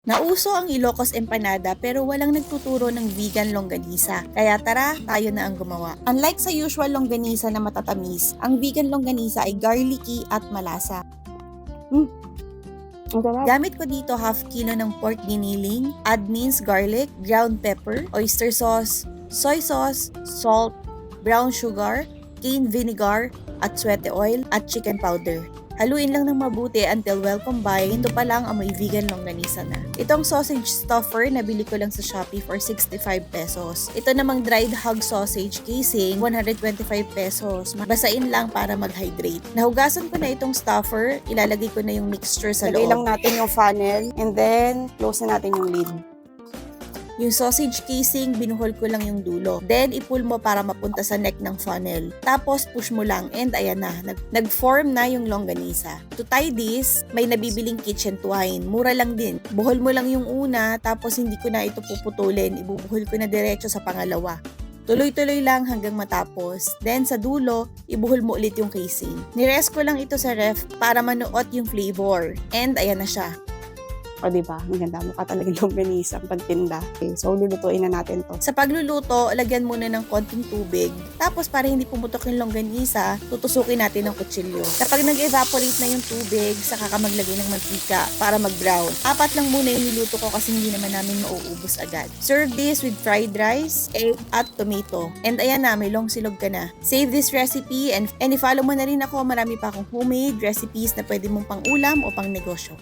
Nauso ang Ilocos Empanada pero walang nagtuturo ng vegan longganisa. Kaya tara, tayo na ang gumawa. Unlike sa usual longganisa na matatamis, ang vegan longganisa ay garlicky at malasa. Ang sarap. Gamit ko dito half kilo ng pork giniling, add minced garlic, ground pepper, oyster sauce, soy sauce, salt, brown sugar, cane vinegar, at suete oil, at chicken powder. Haluin lang ng mabuti until well combined. Ito pa lang amoy vegan longganisa na. Itong sausage stuffer, nabili ko lang sa Shopee for 65 pesos. Ito namang dried hog sausage casing, 125 pesos. Basain lang para mag-hydrate. Nahugasan ko na itong stuffer, ilalagay ko na yung mixture sa Lagay loob. lang natin yung funnel and then close na natin yung lid. Yung sausage casing, binuhol ko lang yung dulo. Then, i-pull mo para mapunta sa neck ng funnel. Tapos, push mo lang and ayan na, nag-form na yung longganisa. To tie this, may nabibiling kitchen twine. Mura lang din. Buhol mo lang yung una, tapos hindi ko na ito puputulin. Ibubuhol ko na diretso sa pangalawa. Tuloy-tuloy lang hanggang matapos. Then, sa dulo, ibuhol mo ulit yung casing. Nirest ko lang ito sa ref para manuot yung flavor. And ayan na siya. O diba? Ang ganda. Mukha talaga longganisa ang pagtinda. Okay, so lulutuin na natin to. Sa pagluluto, lagyan muna ng konting tubig. Tapos para hindi pumutok yung longganisa, tutusukin natin ng kutsilyo. Kapag nag-evaporate na yung tubig, saka ka maglagay ng mantika para mag-brown. 4 lang muna yung niluto ko kasi hindi naman namin mauubos agad. Serve this with fried rice, egg, at tomato. And ayan na, may long silog ka na. Save this recipe and i-follow mo na rin ako. Marami pa akong homemade recipes na pwede mong pang ulam o pang negosyo.